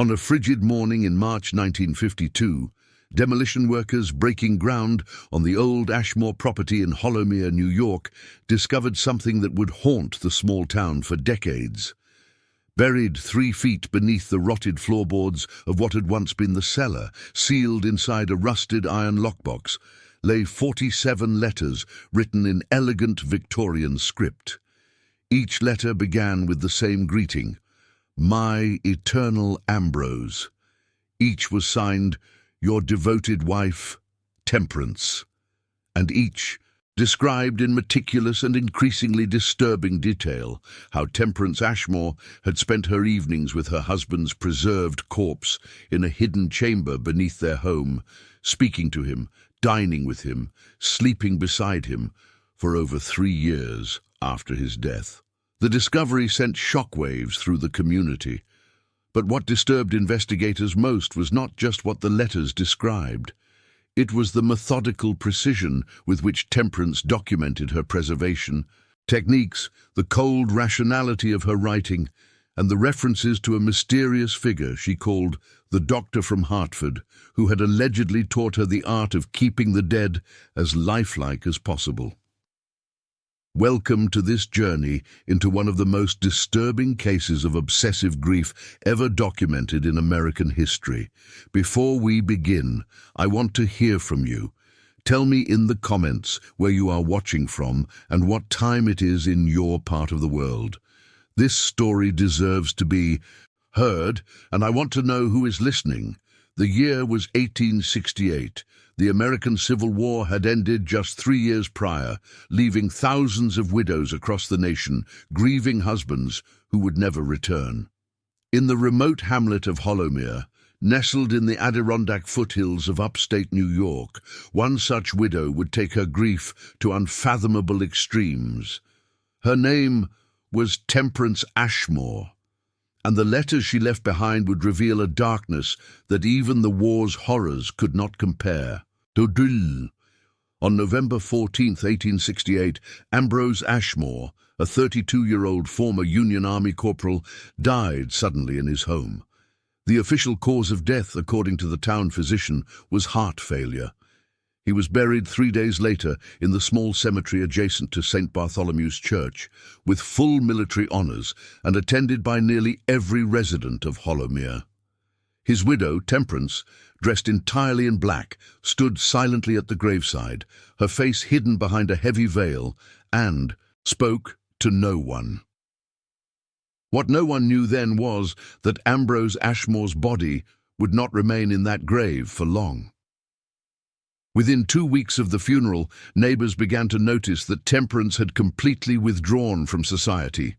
On a frigid morning in March 1952, demolition workers breaking ground on the old Ashmore property in Hollowmere, New York, discovered something that would haunt the small town for decades. Buried 3 feet beneath the rotted floorboards of what had once been the cellar, sealed inside a rusted iron lockbox, lay 47 letters written in elegant Victorian script. Each letter began with the same greeting, "My eternal Ambrose." Each was signed, "Your devoted wife, Temperance," and each described in meticulous and increasingly disturbing detail how Temperance Ashmore had spent her evenings with her husband's preserved corpse in a hidden chamber beneath their home, speaking to him, dining with him, sleeping beside him for over 3 years after his death. The discovery sent shockwaves through the community. But what disturbed investigators most was not just what the letters described. It was the methodical precision with which Temperance documented her preservation techniques, the cold rationality of her writing, and the references to a mysterious figure she called the Doctor from Hartford, who had allegedly taught her the art of keeping the dead as lifelike as possible. Welcome to this journey into one of the most disturbing cases of obsessive grief ever documented in American history. Before we begin, I want to hear from you. Tell me in the comments where you are watching from and what time it is in your part of the world. This story deserves to be heard, and I want to know who is listening. The year was 1868. The American Civil War had ended just 3 years prior, leaving thousands of widows across the nation, grieving husbands who would never return. In the remote hamlet of Hollowmere, nestled in the Adirondack foothills of upstate New York, one such widow would take her grief to unfathomable extremes. Her name was Temperance Ashmore, and the letters she left behind would reveal a darkness that even the war's horrors could not compare. On November 14, 1868, Ambrose Ashmore, a 32-year-old former Union Army corporal, died suddenly in his home. The official cause of death, according to the town physician, was heart failure. He was buried 3 days later in the small cemetery adjacent to St. Bartholomew's Church, with full military honors and attended by nearly every resident of Hollowmere. His widow, Temperance, dressed entirely in black, stood silently at the graveside, her face hidden behind a heavy veil, and spoke to no one. What no one knew then was that Ambrose Ashmore's body would not remain in that grave for long. Within 2 weeks of the funeral, neighbors began to notice that Temperance had completely withdrawn from society.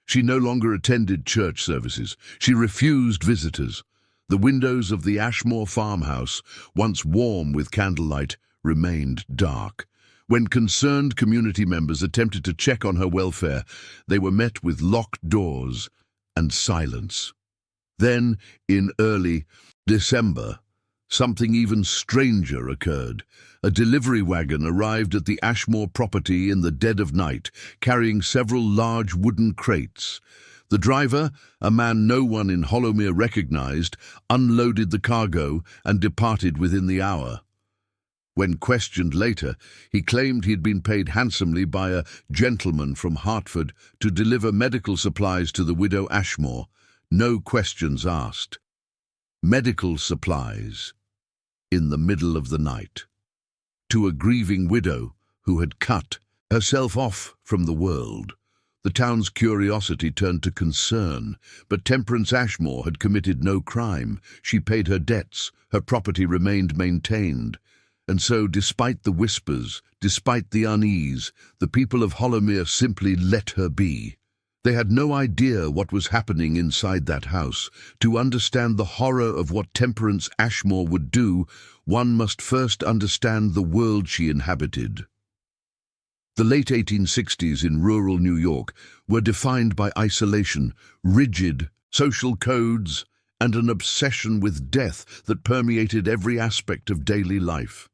She no longer attended church services. She refused visitors. The windows of the Ashmore farmhouse, once warm with candlelight, remained dark. When concerned community members attempted to check on her welfare, they were met with locked doors and silence. Then, in early December, something even stranger occurred. A delivery wagon arrived at the Ashmore property in the dead of night, carrying several large wooden crates. The driver, a man no one in Hollowmere recognized, unloaded the cargo and departed within the hour. When questioned later, he claimed he had been paid handsomely by a gentleman from Hartford to deliver medical supplies to the widow Ashmore. No questions asked. Medical supplies in the middle of the night. To a grieving widow who had cut herself off from the world. The town's curiosity turned to concern, but Temperance Ashmore had committed no crime. She paid her debts, her property remained maintained. And so, despite the whispers, despite the unease, the people of Hollowmere simply let her be. They had no idea what was happening inside that house. To understand the horror of what Temperance Ashmore would do, one must first understand the world she inhabited. The late 1860s in rural New York were defined by isolation, rigid social codes, and an obsession with death that permeated every aspect of daily life.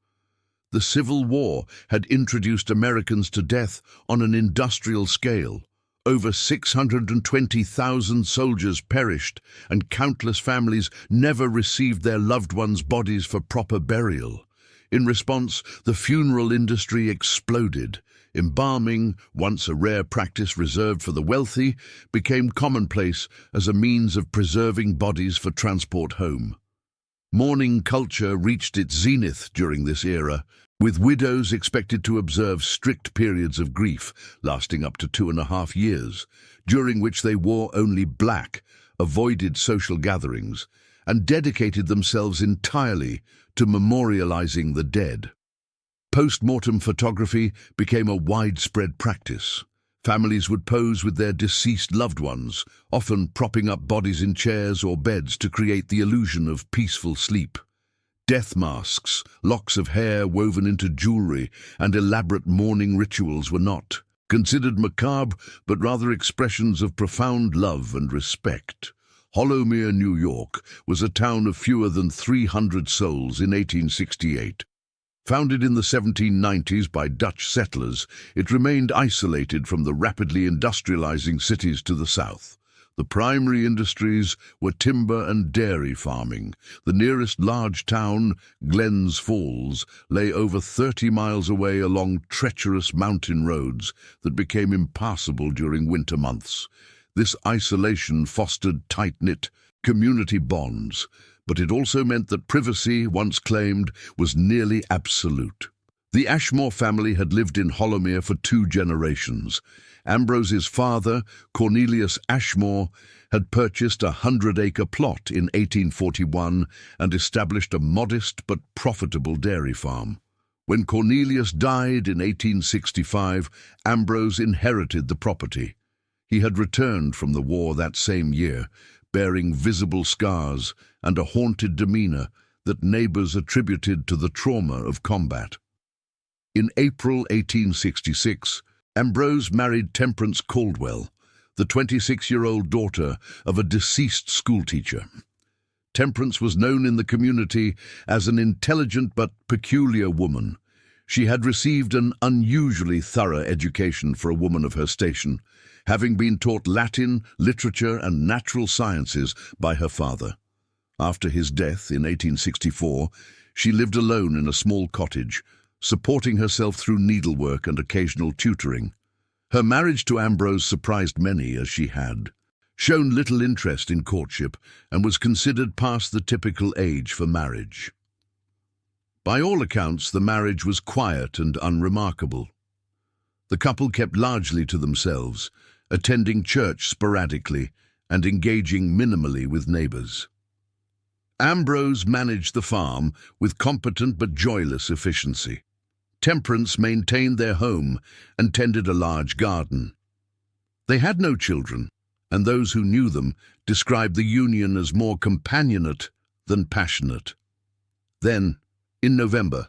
The Civil War had introduced Americans to death on an industrial scale. Over 620,000 soldiers perished, and countless families never received their loved ones' bodies for proper burial. In response, the funeral industry exploded. Embalming, once a rare practice reserved for the wealthy, became commonplace as a means of preserving bodies for transport home. Mourning culture reached its zenith during this era, with widows expected to observe strict periods of grief lasting up to 2.5 years, during which they wore only black, avoided social gatherings, and dedicated themselves entirely to memorializing the dead. Post-mortem photography became a widespread practice. Families would pose with their deceased loved ones, often propping up bodies in chairs or beds to create the illusion of peaceful sleep. Death masks, locks of hair woven into jewelry, and elaborate mourning rituals were not considered macabre, but rather expressions of profound love and respect. Hollowmere, New York, was a town of fewer than 300 souls in 1868. Founded in the 1790s by Dutch settlers, it remained isolated from the rapidly industrializing cities to the south. The primary industries were timber and dairy farming. The nearest large town, Glens Falls, lay over 30 miles away along treacherous mountain roads that became impassable during winter months. This isolation fostered tight-knit community bonds, but it also meant that privacy, once claimed, was nearly absolute. The Ashmore family had lived in Hollowmere for 2 generations. Ambrose's father, Cornelius Ashmore, had purchased a 100-acre plot in 1841 and established a modest but profitable dairy farm. When Cornelius died in 1865, Ambrose inherited the property. He had returned from the war that same year, bearing visible scars and a haunted demeanor that neighbors attributed to the trauma of combat. In April 1866, Ambrose married Temperance Caldwell, the 26-year-old daughter of a deceased schoolteacher. Temperance was known in the community as an intelligent but peculiar woman. She had received an unusually thorough education for a woman of her station, having been taught Latin, literature, and natural sciences by her father. After his death in 1864, she lived alone in a small cottage, supporting herself through needlework and occasional tutoring. Her marriage to Ambrose surprised many, as she had shown little interest in courtship and was considered past the typical age for marriage. By all accounts, the marriage was quiet and unremarkable. The couple kept largely to themselves, attending church sporadically and engaging minimally with neighbors. Ambrose managed the farm with competent but joyless efficiency. Temperance maintained their home and tended a large garden. They had no children, and those who knew them described the union as more companionate than passionate. Then, in November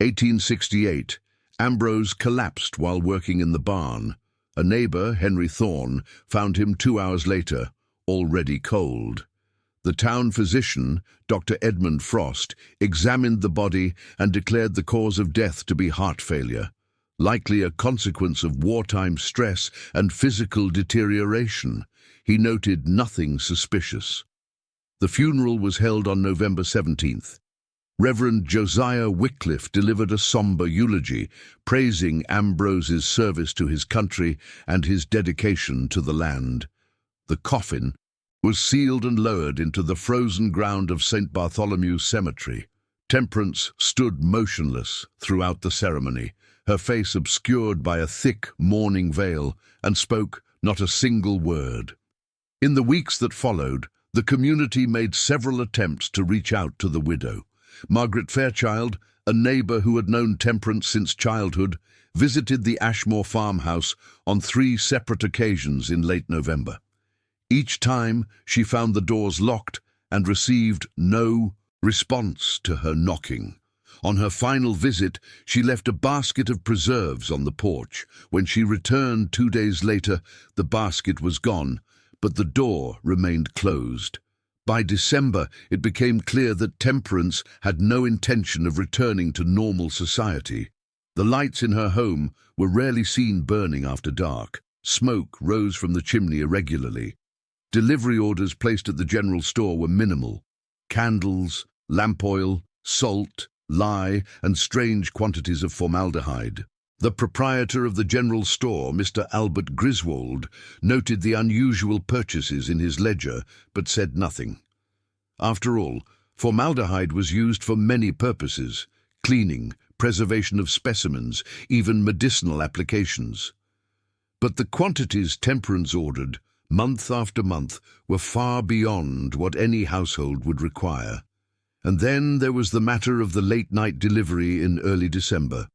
1868, Ambrose collapsed while working in the barn. A neighbor, Henry Thorne, found him 2 hours later, already cold. The town physician, Dr. Edmund Frost, examined the body and declared the cause of death to be heart failure, likely a consequence of wartime stress and physical deterioration. He noted nothing suspicious. The funeral was held on November 17th. Reverend Josiah Wycliffe delivered a somber eulogy, praising Ambrose's service to his country and his dedication to the land. The coffin was sealed and lowered into the frozen ground of St. Bartholomew's Cemetery. Temperance stood motionless throughout the ceremony, her face obscured by a thick mourning veil, and spoke not a single word. In the weeks that followed, the community made several attempts to reach out to the widow. Margaret Fairchild, a neighbor who had known Temperance since childhood, visited the Ashmore farmhouse on 3 separate occasions in late November. Each time, she found the doors locked and received no response to her knocking. On her final visit, she left a basket of preserves on the porch. When she returned 2 days later, the basket was gone, but the door remained closed. By December, it became clear that Temperance had no intention of returning to normal society. The lights in her home were rarely seen burning after dark, Smoke rose from the chimney irregularly. Delivery orders placed at the general store were minimal. Candles, lamp oil, salt, lye, and strange quantities of formaldehyde. The proprietor of the general store, Mr. Albert Griswold, noted the unusual purchases in his ledger, but said nothing. After all, formaldehyde was used for many purposes: cleaning, preservation of specimens, even medicinal applications. But the quantities Temperance ordered, month after month, were far beyond what any household would require. And then there was the matter of the late-night delivery in early December.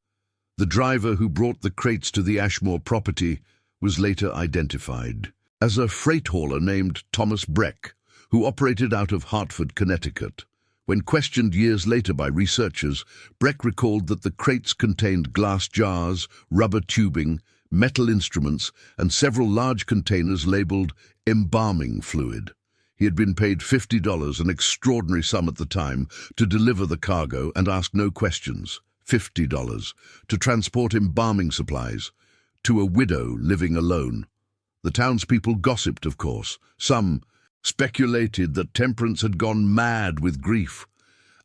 The driver who brought the crates to the Ashmore property was later identified as a freight hauler named Thomas Breck, who operated out of Hartford, Connecticut. When questioned years later by researchers, Breck recalled that the crates contained glass jars, rubber tubing, metal instruments, and several large containers labeled embalming fluid. He had been paid $50, an extraordinary sum at the time, to deliver the cargo and ask no questions. $50 to transport embalming supplies to a widow living alone. The townspeople gossiped, of course. Some speculated that Temperance had gone mad with grief.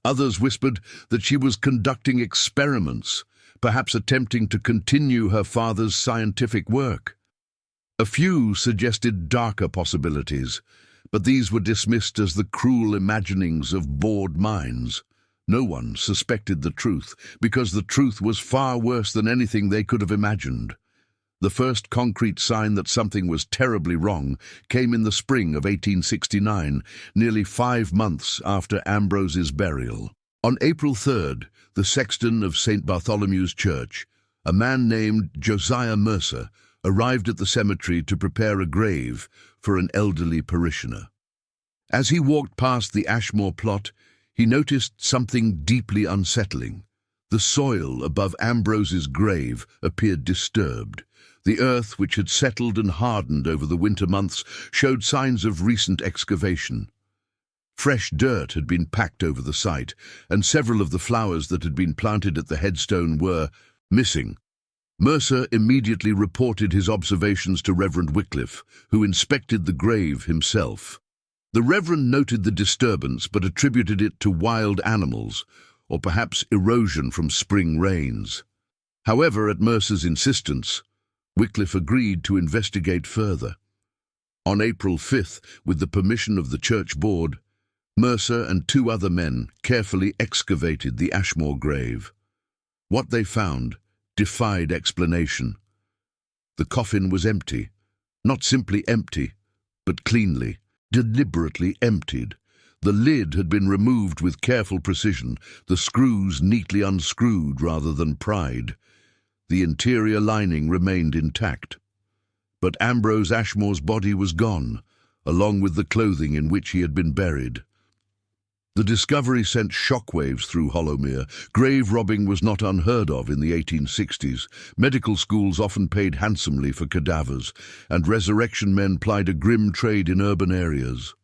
Others whispered that she was conducting experiments, perhaps attempting to continue her father's scientific work. A few suggested darker possibilities, but these were dismissed as the cruel imaginings of bored minds. No one suspected the truth, because the truth was far worse than anything they could have imagined. The first concrete sign that something was terribly wrong came in the spring of 1869, nearly 5 months after Ambrose's burial. On April 3rd, the sexton of St. Bartholomew's Church, a man named Josiah Mercer, arrived at the cemetery to prepare a grave for an elderly parishioner. As he walked past the Ashmore plot, he noticed something deeply unsettling. The soil above Ambrose's grave appeared disturbed. The earth, which had settled and hardened over the winter months, showed signs of recent excavation. Fresh dirt had been packed over the site, and several of the flowers that had been planted at the headstone were missing. Mercer immediately reported his observations to Reverend Wycliffe, who inspected the grave himself. The Reverend noted the disturbance but attributed it to wild animals, or perhaps erosion from spring rains. However, at Mercer's insistence, Wycliffe agreed to investigate further. On April 5th, with the permission of the church board, Mercer and 2 other men carefully excavated the Ashmore grave. What they found defied explanation. The coffin was empty, not simply empty, but cleanly, deliberately emptied. The lid had been removed with careful precision, the screws neatly unscrewed rather than pried. The interior lining remained intact. But Ambrose Ashmore's body was gone, along with the clothing in which he had been buried. The discovery sent shockwaves through Hollowmere. Grave robbing was not unheard of in the 1860s. Medical schools often paid handsomely for cadavers, and resurrection men plied a grim trade in urban areas.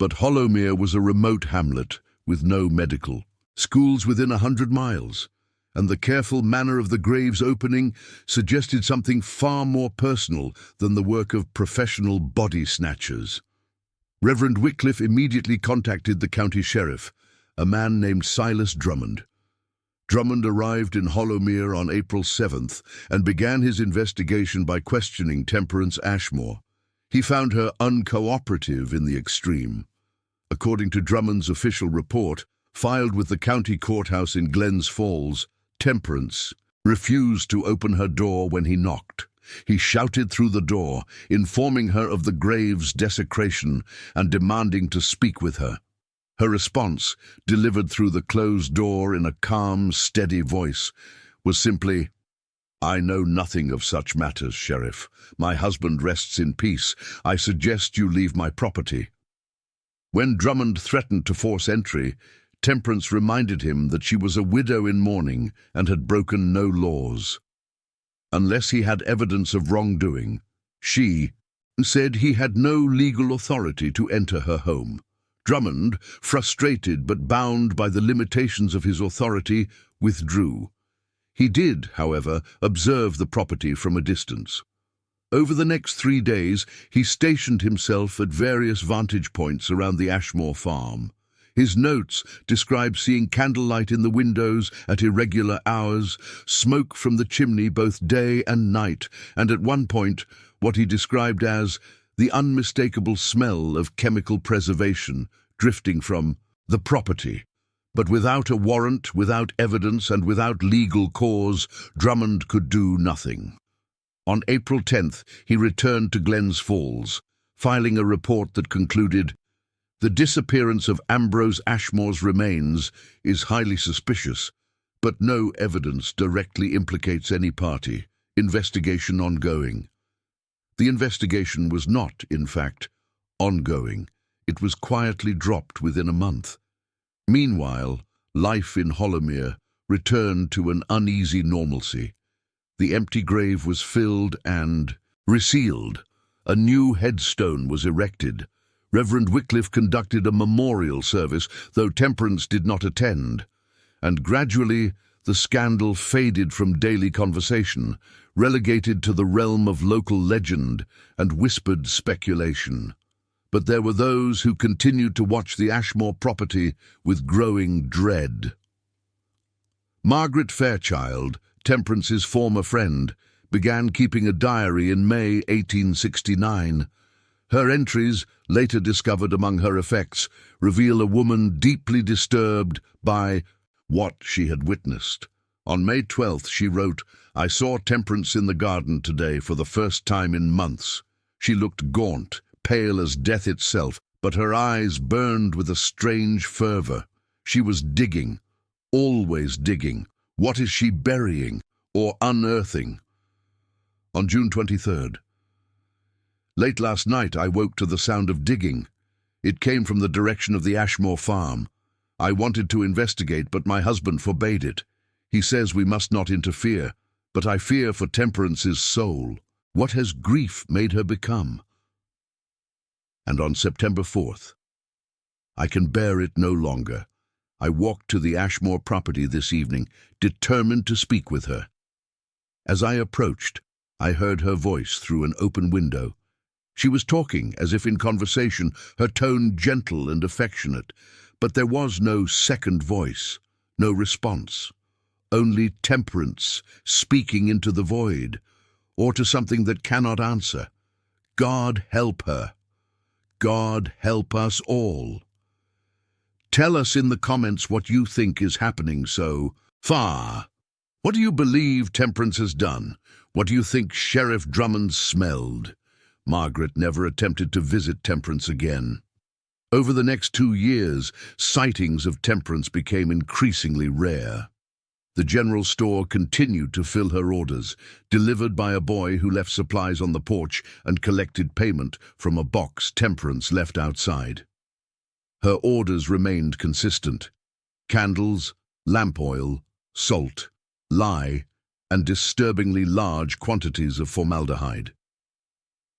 But Hollowmere was a remote hamlet with no medical schools within 100 miles, and the careful manner of the grave's opening suggested something far more personal than the work of professional body snatchers. Reverend Wycliffe immediately contacted the county sheriff, a man named Silas Drummond. Drummond arrived in Hollowmere on April 7th and began his investigation by questioning Temperance Ashmore. He found her uncooperative in the extreme. According to Drummond's official report, filed with the county courthouse in Glens Falls, Temperance refused to open her door when he knocked. He shouted through the door, informing her of the grave's desecration and demanding to speak with her. Her response, delivered through the closed door in a calm, steady voice, was simply, "I know nothing of such matters, Sheriff. My husband rests in peace. I suggest you leave my property." When Drummond threatened to force entry, Temperance reminded him that she was a widow in mourning and had broken no laws. Unless he had evidence of wrongdoing, she said he had no legal authority to enter her home. Drummond, frustrated but bound by the limitations of his authority, withdrew. He did, however, observe the property from a distance. Over the next 3 days, he stationed himself at various vantage points around the Ashmore farm. His notes describe seeing candlelight in the windows at irregular hours, smoke from the chimney both day and night, and at one point, what he described as the unmistakable smell of chemical preservation drifting from the property. But without a warrant, without evidence, and without legal cause, Drummond could do nothing. On April 10th, he returned to Glens Falls, filing a report that concluded, "The disappearance of Ambrose Ashmore's remains is highly suspicious, but no evidence directly implicates any party. Investigation ongoing." The investigation was not, in fact, ongoing. It was quietly dropped within a month. Meanwhile, life in Hollowmere returned to an uneasy normalcy. The empty grave was filled and resealed. A new headstone was erected. Reverend Wycliffe conducted a memorial service, though Temperance did not attend. And gradually, the scandal faded from daily conversation, relegated to the realm of local legend and whispered speculation. But there were those who continued to watch the Ashmore property with growing dread. Margaret Fairchild, Temperance's former friend, began keeping a diary in May 1869. Her entries, later discovered among her effects, reveal a woman deeply disturbed by what she had witnessed. On May 12th, she wrote, "I saw Temperance in the garden today for the first time in months. She looked gaunt, pale as death itself, but her eyes burned with a strange fervor. She was digging, always digging. What is she burying or unearthing?" On June 23rd, "Late last night I woke to the sound of digging. It came from the direction of the Ashmore farm. I wanted to investigate, but my husband forbade it. He says we must not interfere, but I fear for Temperance's soul. What has grief made her become?" And on September 4th, "I can bear it no longer. I walked to the Ashmore property this evening, determined to speak with her. As I approached, I heard her voice through an open window. She was talking as if in conversation, her tone gentle and affectionate, but there was no second voice, no response. Only Temperance speaking into the void, or to something that cannot answer. God help her. God help us all. Tell us in the comments what you think is happening so far. What do you believe Temperance has done? What do you think Sheriff Drummond smelled? Margaret never attempted to visit Temperance again. Over the next 2 years, sightings of Temperance became increasingly rare. The general store continued to fill her orders, delivered by a boy who left supplies on the porch and collected payment from a box Temperance left outside. Her orders remained consistent: candles, lamp oil, salt, lye, and disturbingly large quantities of formaldehyde.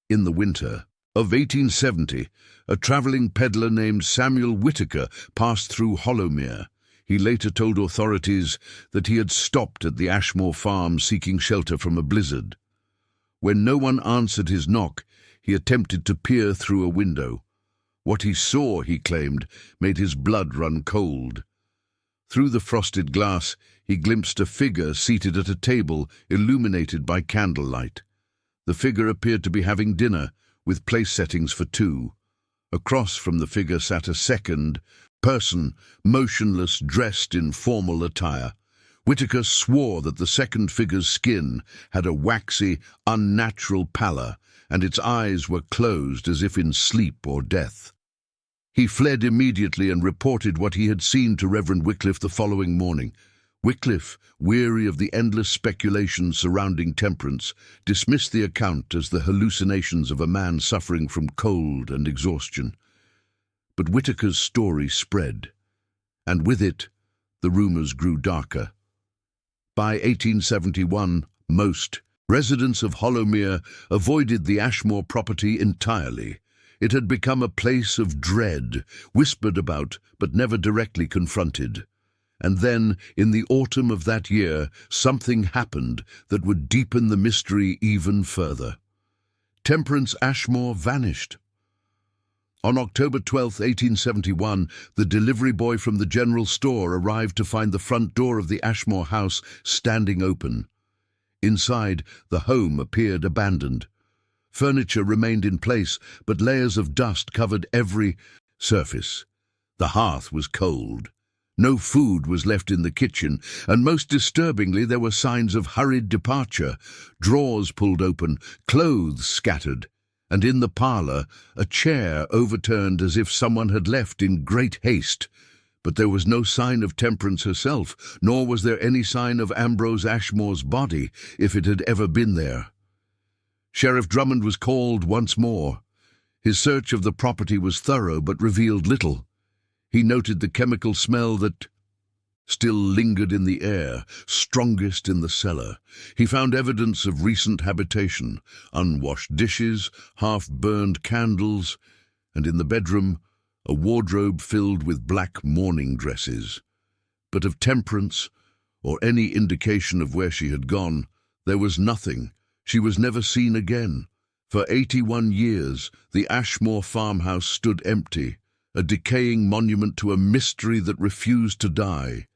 In the winter of 1870, a traveling peddler named Samuel Whitaker passed through Hollowmere. He later told authorities that he had stopped at the Ashmore farm seeking shelter from a blizzard. When no one answered his knock, he attempted to peer through a window. What he saw, he claimed, made his blood run cold. Through the frosted glass, he glimpsed a figure seated at a table illuminated by candlelight. The figure appeared to be having dinner, with place settings for 2. Across from the figure sat a second person, motionless, dressed in formal attire. Whitaker swore that the second figure's skin had a waxy, unnatural pallor, and its eyes were closed as if in sleep or death. He fled immediately and reported what he had seen to Reverend Wycliffe the following morning. Wycliffe, weary of the endless speculation surrounding Temperance, dismissed the account as the hallucinations of a man suffering from cold and exhaustion. But Whitaker's story spread, and with it, the rumors grew darker. By 1871, most residents of Hollowmere avoided the Ashmore property entirely. It had become a place of dread, whispered about but never directly confronted. And then, in the autumn of that year, something happened that would deepen the mystery even further. Temperance Ashmore vanished. On October 12, 1871, the delivery boy from the general store arrived to find the front door of the Ashmore house standing open. Inside, the home appeared abandoned. Furniture remained in place, but layers of dust covered every surface. The hearth was cold. No food was left in the kitchen, and most disturbingly there were signs of hurried departure, drawers pulled open, clothes scattered, and in the parlour a chair overturned as if someone had left in great haste. But there was no sign of Temperance herself, nor was there any sign of Ambrose Ashmore's body, if it had ever been there. Sheriff Drummond was called once more. His search of the property was thorough but revealed little. He noted the chemical smell that still lingered in the air, strongest in the cellar. He found evidence of recent habitation, unwashed dishes, half-burned candles, and in the bedroom, a wardrobe filled with black mourning dresses. But of Temperance, or any indication of where she had gone, there was nothing. She was never seen again. For 81 years, the Ashmore farmhouse stood empty, a decaying monument to a mystery that refused to die.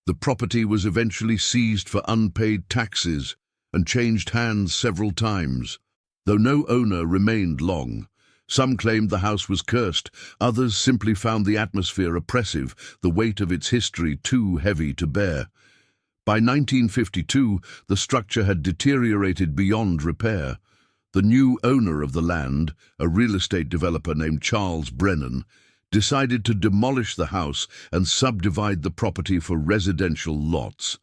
The property was eventually seized for unpaid taxes and changed hands several times. Though no owner remained long, some claimed the house was cursed, others simply found the atmosphere oppressive, the weight of its history too heavy to bear. By 1952, the structure had deteriorated beyond repair. The new owner of the land, a real estate developer named Charles Brennan, decided to demolish the house and subdivide the property for residential lots.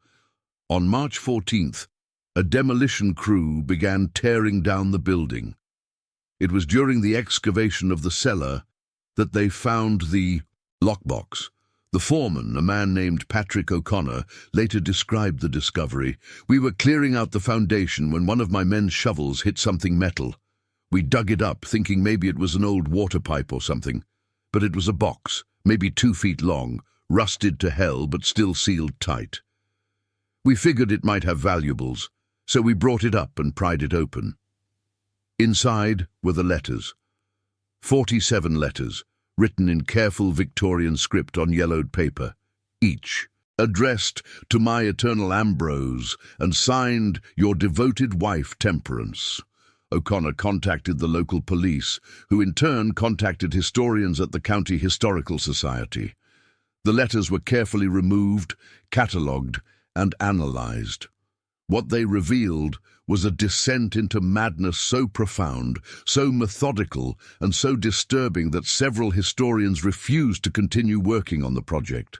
On March 14th, a demolition crew began tearing down the building. It was during the excavation of the cellar that they found the lockbox. The foreman, a man named Patrick O'Connor, later described the discovery. "We were clearing out the foundation when one of my men's shovels hit something metal. We dug it up, thinking maybe it was an old water pipe or something. But it was a box, maybe 2 feet long, rusted to hell but still sealed tight. We figured it might have valuables, so we brought it up and pried it open. Inside were the letters. 47 letters, written in careful Victorian script on yellowed paper, each addressed to my eternal Ambrose and signed your devoted wife Temperance. O'Connor contacted the local police, who in turn contacted historians at the County Historical Society. The letters were carefully removed, catalogued, and analysed. What they revealed was a descent into madness so profound, so methodical, and so disturbing that several historians refused to continue working on the project.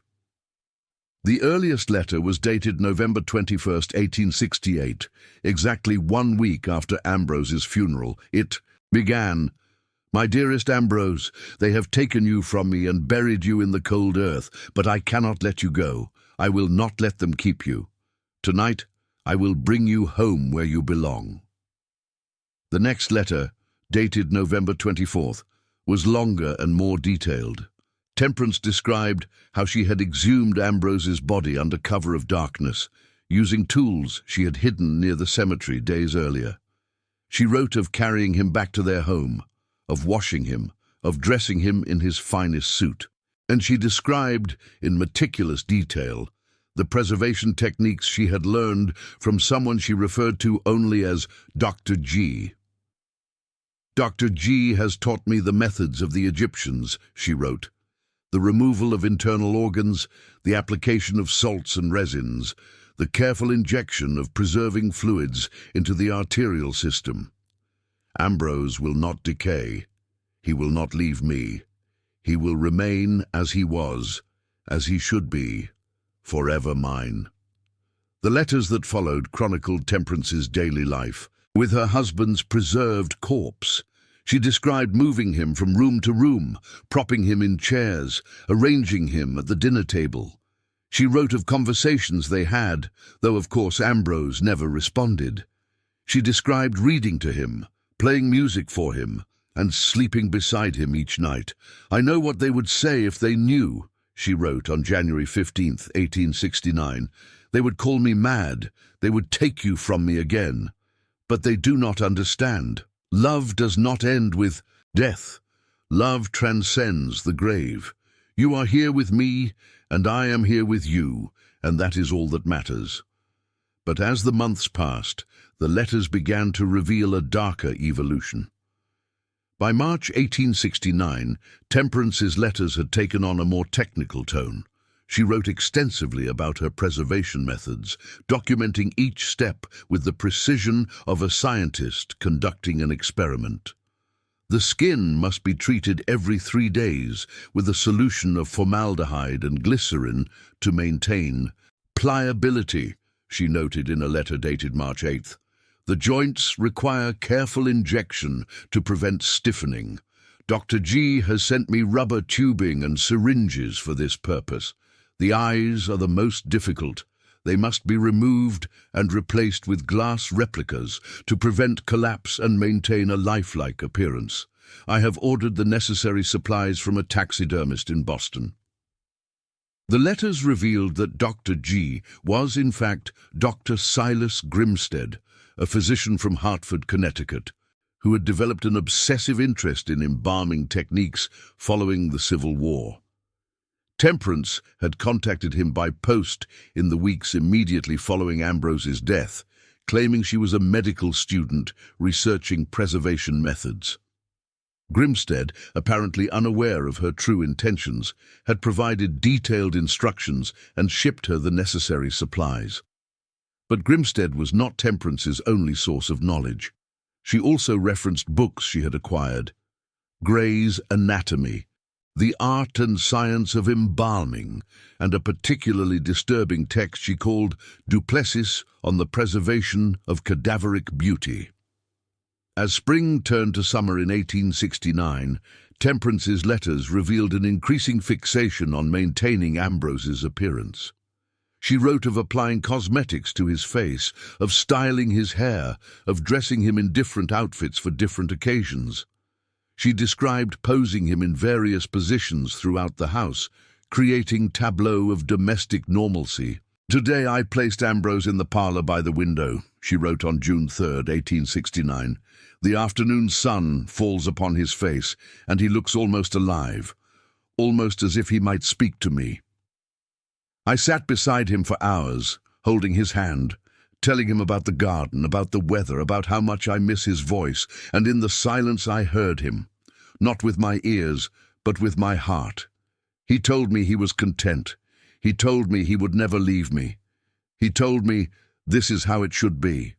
The earliest letter was dated November 21, 1868, exactly 1 week after Ambrose's funeral. It began, "My dearest Ambrose, they have taken you from me and buried you in the cold earth, but I cannot let you go. I will not let them keep you. Tonight, I will bring you home where you belong." The next letter, dated November 24th, was longer and more detailed. Temperance described how she had exhumed Ambrose's body under cover of darkness, using tools she had hidden near the cemetery days earlier. She wrote of carrying him back to their home, of washing him, of dressing him in his finest suit, and she described, in meticulous detail, the preservation techniques she had learned from someone she referred to only as Dr. G. "Dr. G has taught me the methods of the Egyptians," she wrote. "The removal of internal organs, the application of salts and resins, the careful injection of preserving fluids into the arterial system. Ambrose will not decay. He will not leave me. He will remain as he was, as he should be, forever mine." The letters that followed chronicled Temperance's daily life, with her husband's preserved corpse. She described moving him from room to room, propping him in chairs, arranging him at the dinner table. She wrote of conversations they had, though of course Ambrose never responded. She described reading to him, playing music for him, and sleeping beside him each night. "I know what they would say if they knew," she wrote on January 15, 1869. "They would call me mad. They would take you from me again. But they do not understand. Love does not end with death. Love transcends the grave. You are here with me, and I am here with you, and that is all that matters. But as the months passed, the letters began to reveal a darker evolution. By March 1869, Temperance's letters had taken on a more technical tone. She wrote extensively about her preservation methods, documenting each step with the precision of a scientist conducting an experiment. The skin must be treated every 3 days with a solution of formaldehyde and glycerin to maintain pliability, she noted in a letter dated March 8th. The joints require careful injection to prevent stiffening. Dr. G has sent me rubber tubing and syringes for this purpose. The eyes are the most difficult. They must be removed and replaced with glass replicas to prevent collapse and maintain a lifelike appearance. I have ordered the necessary supplies from a taxidermist in Boston. The letters revealed that Dr. G was, in fact, Dr. Silas Grimstead, a physician from Hartford, Connecticut, who had developed an obsessive interest in embalming techniques following the Civil War. Temperance had contacted him by post in the weeks immediately following Ambrose's death, claiming she was a medical student researching preservation methods. Grimstead, apparently unaware of her true intentions, had provided detailed instructions and shipped her the necessary supplies. But Grimstead was not Temperance's only source of knowledge. She also referenced books she had acquired. Gray's Anatomy, The Art and Science of Embalming, and a particularly disturbing text she called Duplessis on the Preservation of Cadaveric Beauty. As spring turned to summer in 1869, Temperance's letters revealed an increasing fixation on maintaining Ambrose's appearance. She wrote of applying cosmetics to his face, of styling his hair, of dressing him in different outfits for different occasions. She described posing him in various positions throughout the house, creating tableau of domestic normalcy. Today I placed Ambrose in the parlor by the window, she wrote on June 3, 1869. The afternoon sun falls upon his face, and he looks almost alive, almost as if he might speak to me. I sat beside him for hours, holding his hand, telling him about the garden, about the weather, about how much I miss his voice, and in the silence I heard him, not with my ears, but with my heart. He told me he was content. He told me he would never leave me. He told me this is how it should be.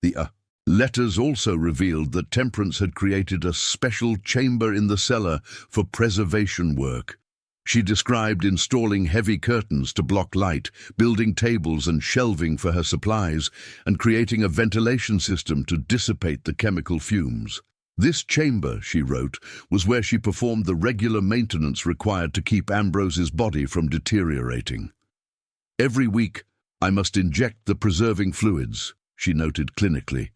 The letters also revealed that Temperance had created a special chamber in the cellar for preservation work. She described installing heavy curtains to block light, building tables and shelving for her supplies, and creating a ventilation system to dissipate the chemical fumes. This chamber, she wrote, was where she performed the regular maintenance required to keep Ambrose's body from deteriorating. Every week, I must inject the preserving fluids, she noted clinically.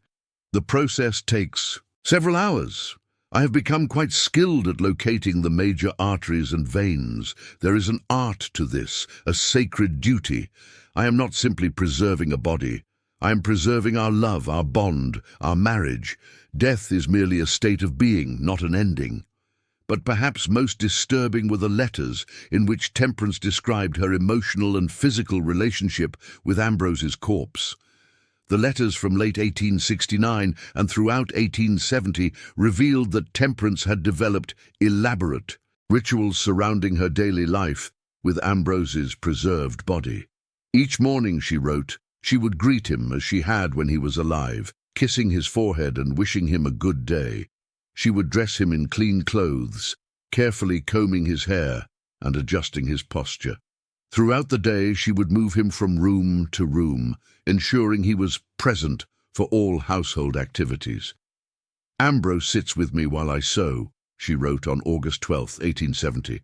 The process takes several hours. I have become quite skilled at locating the major arteries and veins. There is an art to this, a sacred duty. I am not simply preserving a body. I am preserving our love, our bond, our marriage. Death is merely a state of being, not an ending. But perhaps most disturbing were the letters in which Temperance described her emotional and physical relationship with Ambrose's corpse. The letters from late 1869 and throughout 1870 revealed that Temperance had developed elaborate rituals surrounding her daily life with Ambrose's preserved body. Each morning, she wrote, she would greet him as she had when he was alive, kissing his forehead and wishing him a good day. She would dress him in clean clothes, carefully combing his hair and adjusting his posture. Throughout the day, she would move him from room to room, ensuring he was present for all household activities. Ambrose sits with me while I sew, she wrote on August 12, 1870.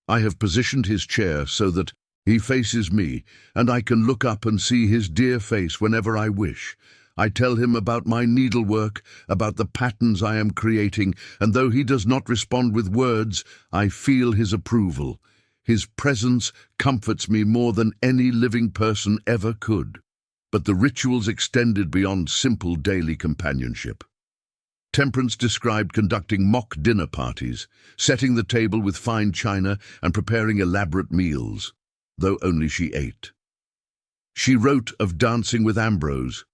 I have positioned his chair so that he faces me, and I can look up and see his dear face whenever I wish. I tell him about my needlework, about the patterns I am creating, and though he does not respond with words, I feel his approval. His presence comforts me more than any living person ever could. But the rituals extended beyond simple daily companionship. Temperance described conducting mock dinner parties, setting the table with fine china and preparing elaborate meals, though only she ate. She wrote of dancing with Ambrose,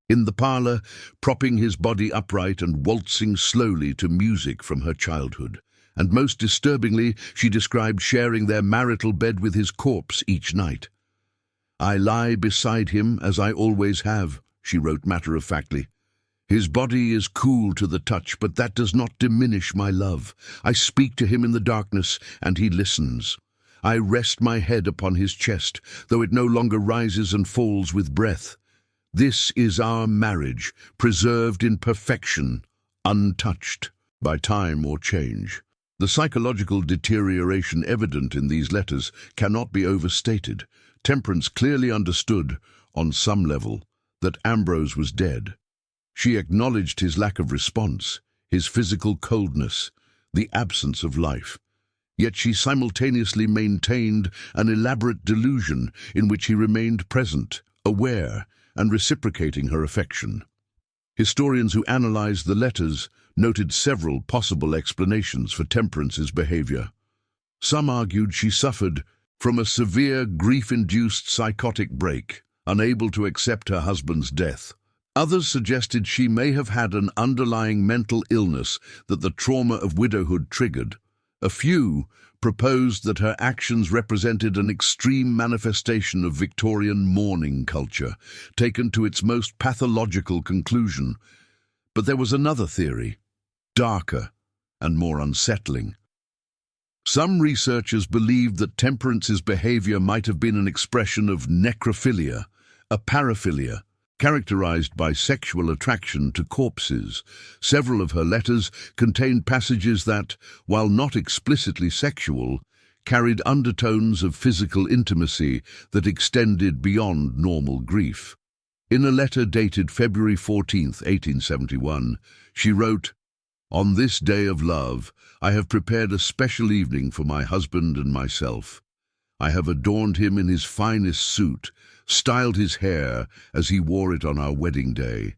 in the parlour, propping his body upright and waltzing slowly to music from her childhood. And most disturbingly, she described sharing their marital bed with his corpse each night. "I lie beside him as I always have," she wrote matter-of-factly. "His body is cool to the touch, but that does not diminish my love. I speak to him in the darkness, and he listens. I rest my head upon his chest, though it no longer rises and falls with breath. This is our marriage, preserved in perfection, untouched by time or change." The psychological deterioration evident in these letters cannot be overstated. Temperance clearly understood, on some level, that Ambrose was dead. She acknowledged his lack of response, his physical coldness, the absence of life. Yet she simultaneously maintained an elaborate delusion in which he remained present, aware, and reciprocating her affection. Historians who analyzed the letters noted several possible explanations for Temperance's behavior. Some argued she suffered from a severe grief-induced psychotic break, unable to accept her husband's death. Others suggested she may have had an underlying mental illness that the trauma of widowhood triggered. A few proposed that her actions represented an extreme manifestation of Victorian mourning culture, taken to its most pathological conclusion. But there was another theory, darker and more unsettling. Some researchers believed that Temperance's behavior might have been an expression of necrophilia, a paraphilia, characterized by sexual attraction to corpses. Several of her letters contained passages that, while not explicitly sexual, carried undertones of physical intimacy that extended beyond normal grief. In a letter dated February 14, 1871, she wrote, "On this day of love, I have prepared a special evening for my husband and myself. I have adorned him in his finest suit, styled his hair as he wore it on our wedding day,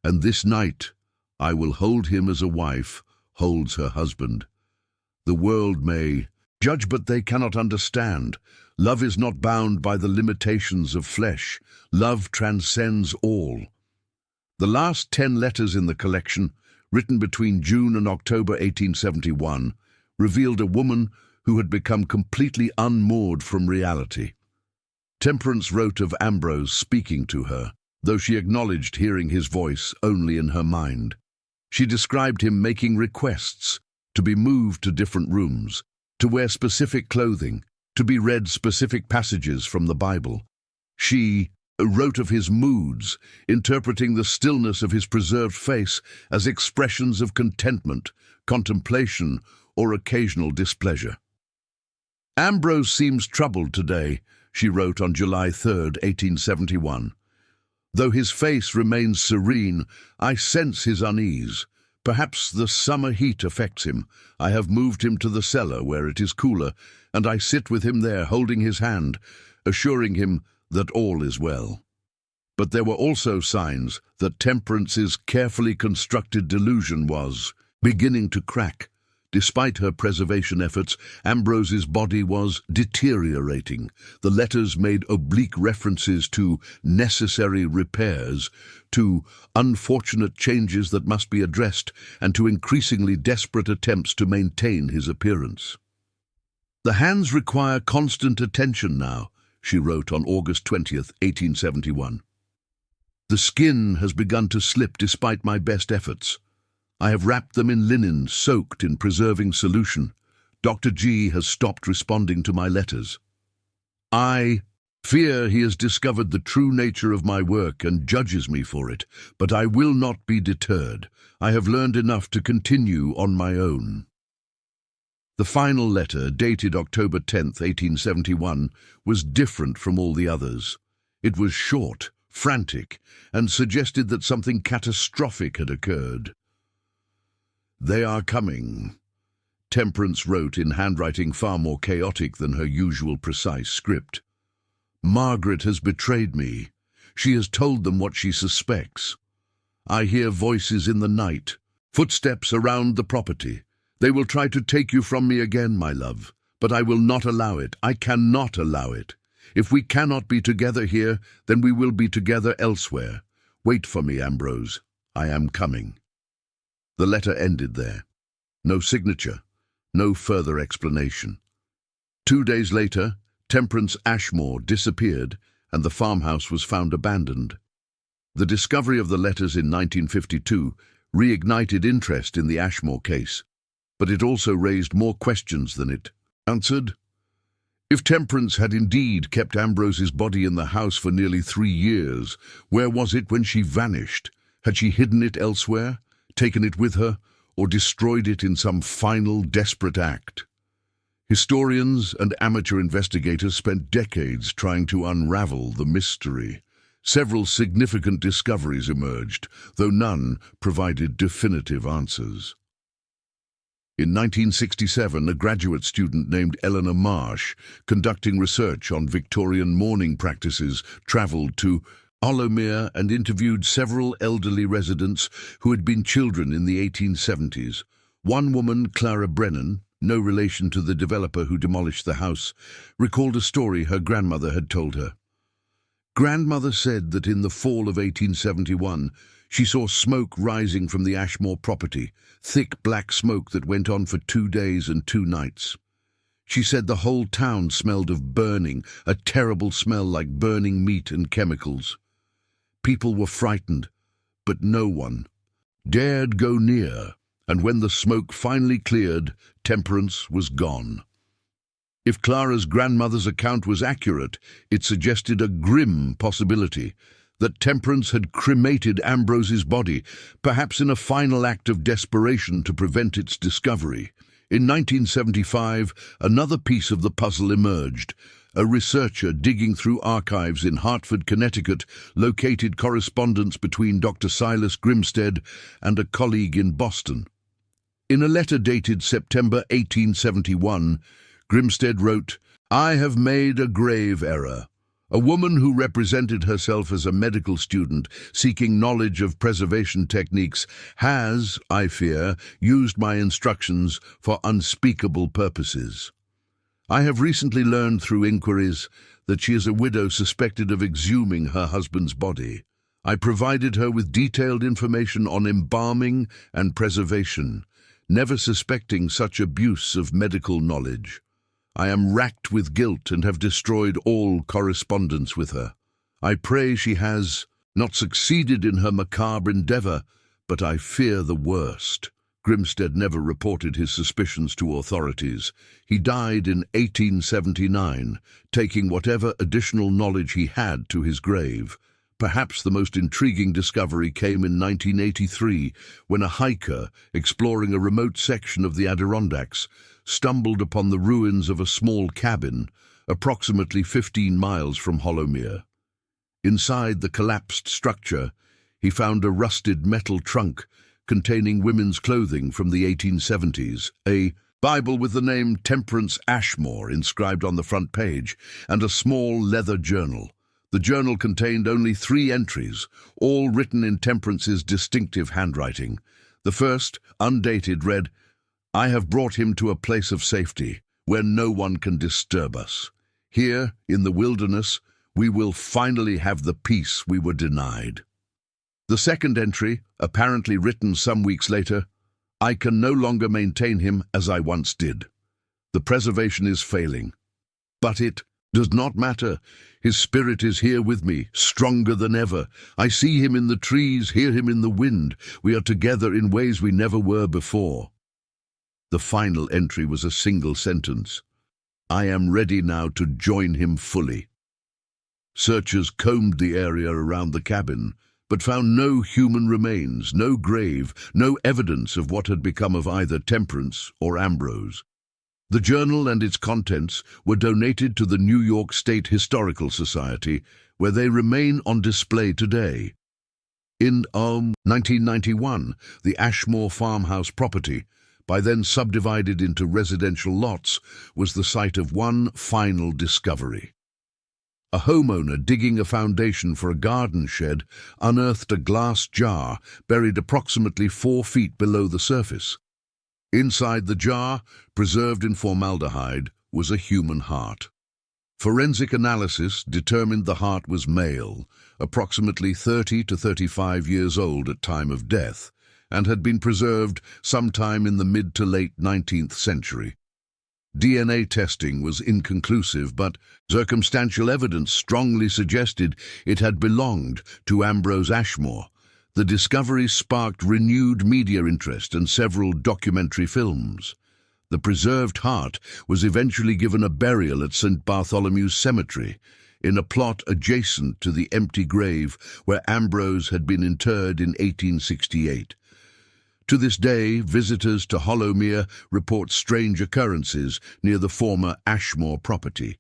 and this night I will hold him as a wife holds her husband. The world may judge, but they cannot understand. Love is not bound by the limitations of flesh. Love transcends all." The last 10 letters in the collection, written between June and October 1871, revealed a woman who had become completely unmoored from reality. Temperance wrote of Ambrose speaking to her, though she acknowledged hearing his voice only in her mind. She described him making requests to be moved to different rooms, to wear specific clothing, to be read specific passages from the Bible. She wrote of his moods, interpreting the stillness of his preserved face as expressions of contentment, contemplation, or occasional displeasure. "Ambrose seems troubled today," she wrote on July 3, 1871. "Though his face remains serene, I sense his unease. Perhaps the summer heat affects him. I have moved him to the cellar where it is cooler, and I sit with him there holding his hand, assuring him that all is well." But there were also signs that Temperance's carefully constructed delusion was beginning to crack. Despite her preservation efforts, Ambrose's body was deteriorating. The letters made oblique references to necessary repairs, to unfortunate changes that must be addressed, and to increasingly desperate attempts to maintain his appearance. "The hands require constant attention now," she wrote on August 20, 1871. "The skin has begun to slip despite my best efforts. I have wrapped them in linen soaked in preserving solution. Dr. G has stopped responding to my letters. I fear he has discovered the true nature of my work and judges me for it, but I will not be deterred. I have learned enough to continue on my own." The final letter, dated October 10, 1871, was different from all the others. It was short, frantic, and suggested that something catastrophic had occurred. "They are coming," Temperance wrote in handwriting far more chaotic than her usual precise script. "Margaret has betrayed me. She has told them what she suspects. I hear voices in the night, Footsteps around the property. They will try to take you from me again, my love. But I will not allow it. I cannot allow it. If we cannot be together here, then we will be together elsewhere. Wait for me, Ambrose. I am coming. The letter ended there. No signature. No further explanation. 2 days later, Temperance Ashmore disappeared and the farmhouse was found abandoned. The discovery of the letters in 1952 reignited interest in the Ashmore case, but it also raised more questions than it answered. If Temperance had indeed kept Ambrose's body in the house for nearly 3 years, where was it when she vanished? Had she hidden it elsewhere, taken it with her, or destroyed it in some final, desperate act? Historians and amateur investigators spent decades trying to unravel the mystery. Several significant discoveries emerged, though none provided definitive answers. In 1967, a graduate student named Eleanor Marsh, conducting research on Victorian mourning practices, travelled to Hollowmere and interviewed several elderly residents who had been children in the 1870s. One woman, Clara Brennan, no relation to the developer who demolished the house, recalled a story her grandmother had told her. Grandmother said that in the fall of 1871, she saw smoke rising from the Ashmore property, thick black smoke that went on for 2 days and 2 nights. She said the whole town smelled of burning, a terrible smell like burning meat and chemicals. People were frightened, but no one dared go near, and when the smoke finally cleared, Temperance was gone. If Clara's grandmother's account was accurate, it suggested a grim possibility that Temperance had cremated Ambrose's body, perhaps in a final act of desperation to prevent its discovery. In 1975, another piece of the puzzle emerged. A researcher digging through archives in Hartford, Connecticut, located correspondence between Dr. Silas Grimstead and a colleague in Boston. In a letter dated September 1871, Grimstead wrote, "I have made a grave error. A woman who represented herself as a medical student seeking knowledge of preservation techniques has, I fear, used my instructions for unspeakable purposes. I have recently learned through inquiries that she is a widow suspected of exhuming her husband's body. I provided her with detailed information on embalming and preservation, never suspecting such abuse of medical knowledge. I am racked with guilt and have destroyed all correspondence with her. I pray she has not succeeded in her macabre endeavour, but I fear the worst." Grimstead never reported his suspicions to authorities. He died in 1879, taking whatever additional knowledge he had to his grave. Perhaps the most intriguing discovery came in 1983, when a hiker, exploring a remote section of the Adirondacks, stumbled upon the ruins of a small cabin, approximately 15 miles from Hollowmere. Inside the collapsed structure, he found a rusted metal trunk containing women's clothing from the 1870s, a Bible with the name Temperance Ashmore inscribed on the front page, and a small leather journal. The journal contained only 3 entries, all written in Temperance's distinctive handwriting. The first, undated, read, "I have brought him to a place of safety, where no one can disturb us. Here, in the wilderness, we will finally have the peace we were denied." The second entry, apparently written some weeks later, "I can no longer maintain him as I once did. The preservation is failing. But it does not matter. His spirit is here with me, stronger than ever. I see him in the trees, hear him in the wind. We are together in ways we never were before." The final entry was a single sentence. "I am ready now to join him fully." Searchers combed the area around the cabin, but found no human remains, no grave, no evidence of what had become of either Temperance or Ambrose. The journal and its contents were donated to the New York State Historical Society, where they remain on display today. In 1991, the Ashmore farmhouse property, by then subdivided into residential lots, was the site of one final discovery. A homeowner digging a foundation for a garden shed unearthed a glass jar buried approximately 4 feet below the surface. Inside the jar, preserved in formaldehyde, was a human heart. Forensic analysis determined the heart was male, approximately 30 to 35 years old at time of death, and had been preserved sometime in the mid to late 19th century. DNA testing was inconclusive, but circumstantial evidence strongly suggested it had belonged to Ambrose Ashmore. The discovery sparked renewed media interest and several documentary films. The preserved heart was eventually given a burial at St. Bartholomew's Cemetery, in a plot adjacent to the empty grave where Ambrose had been interred in 1868. To this day, visitors to Hollowmere report strange occurrences near the former Ashmore property.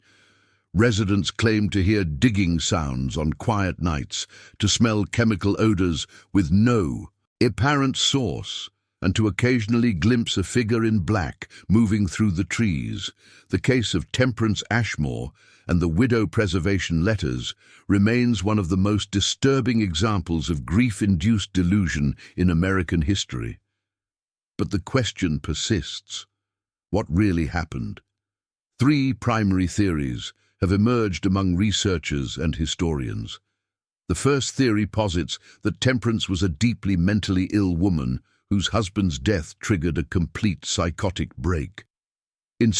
Residents claim to hear digging sounds on quiet nights, to smell chemical odors with no apparent source, and to occasionally glimpse a figure in black moving through the trees. The case of Temperance Ashmore and the widow preservation letters remains one of the most disturbing examples of grief-induced delusion in American history. But the question persists. What really happened? 3 primary theories have emerged among researchers and historians. The first theory posits that Temperance was a deeply mentally ill woman whose husband's death triggered a complete psychotic break. In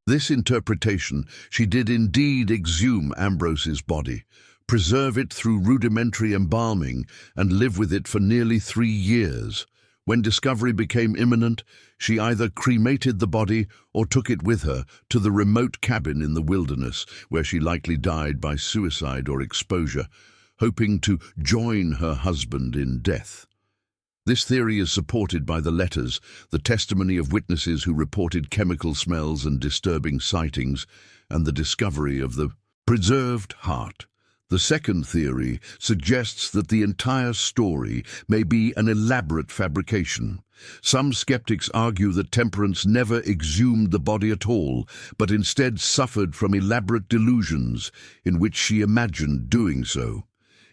this interpretation, she did indeed exhume Ambrose's body, preserve it through rudimentary embalming, and live with it for nearly 3 years. When discovery became imminent, she either cremated the body or took it with her to the remote cabin in the wilderness, where she likely died by suicide or exposure, hoping to join her husband in death. This theory is supported by the letters, the testimony of witnesses who reported chemical smells and disturbing sightings, and the discovery of the preserved heart. The second theory suggests that the entire story may be an elaborate fabrication. Some skeptics argue that Temperance never exhumed the body at all, but instead suffered from elaborate delusions in which she imagined doing so.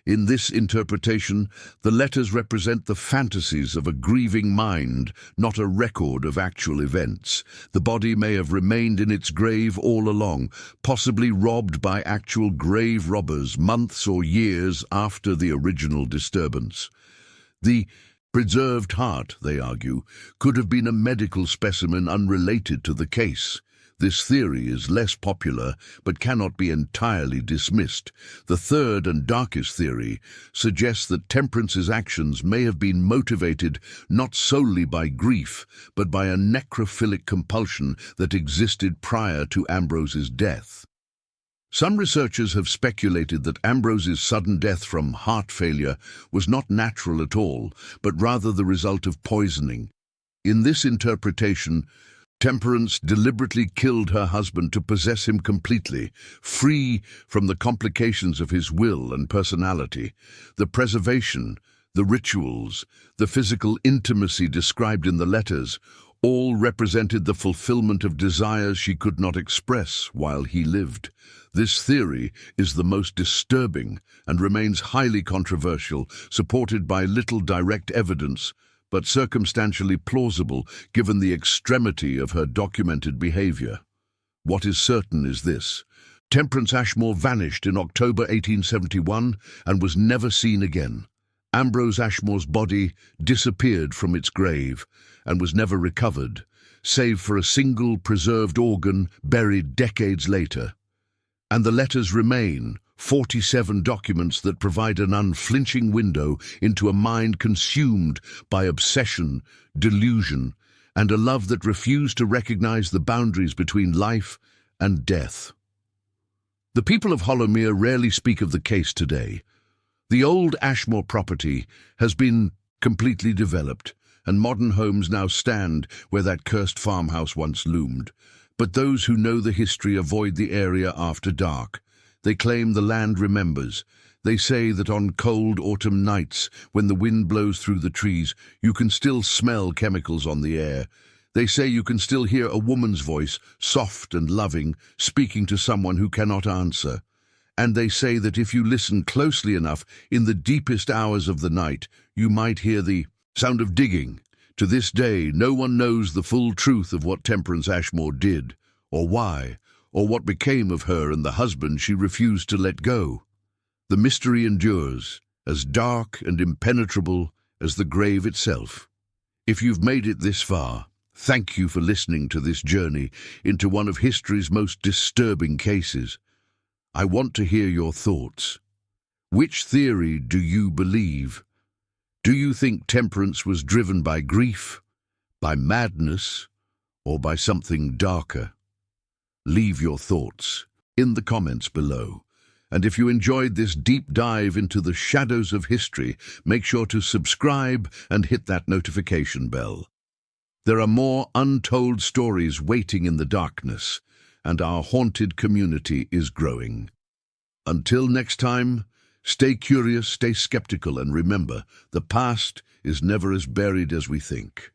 In this interpretation, the letters represent the fantasies of a grieving mind, not a record of actual events. The body may have remained in its grave all along, possibly robbed by actual grave robbers months or years after the original disturbance. The preserved heart, they argue, could have been a medical specimen unrelated to the case. This theory is less popular, but cannot be entirely dismissed. The third and darkest theory suggests that Temperance's actions may have been motivated not solely by grief, but by a necrophilic compulsion that existed prior to Ambrose's death. Some researchers have speculated that Ambrose's sudden death from heart failure was not natural at all, but rather the result of poisoning. In this interpretation, Temperance deliberately killed her husband to possess him completely, free from the complications of his will and personality. The preservation, the rituals, the physical intimacy described in the letters, all represented the fulfillment of desires she could not express while he lived. This theory is the most disturbing and remains highly controversial, supported by little direct evidence, but circumstantially plausible given the extremity of her documented behavior. What is certain is this: Temperance Ashmore vanished in October 1871 and was never seen again. Ambrose Ashmore's body disappeared from its grave and was never recovered, save for a single preserved organ buried decades later. And the letters remain, 47 documents that provide an unflinching window into a mind consumed by obsession, delusion, and a love that refused to recognize the boundaries between life and death. The people of Hollowmere rarely speak of the case today. The old Ashmore property has been completely developed, and modern homes now stand where that cursed farmhouse once loomed. But those who know the history avoid the area after dark. They claim the land remembers. They say that on cold autumn nights, when the wind blows through the trees, you can still smell chemicals on the air. They say you can still hear a woman's voice, soft and loving, speaking to someone who cannot answer. And they say that if you listen closely enough, in the deepest hours of the night, you might hear the sound of digging. To this day, no one knows the full truth of what Temperance Ashmore did, or why, or what became of her and the husband she refused to let go. The mystery endures, as dark and impenetrable as the grave itself. If you've made it this far, thank you for listening to this journey into one of history's most disturbing cases. I want to hear your thoughts. Which theory do you believe? Do you think Temperance was driven by grief, by madness, or by something darker? Leave your thoughts in the comments below. And if you enjoyed this deep dive into the shadows of history, make sure to subscribe and hit that notification bell. There are more untold stories waiting in the darkness, and our haunted community is growing. Until next time, stay curious, stay skeptical, and remember, the past is never as buried as we think.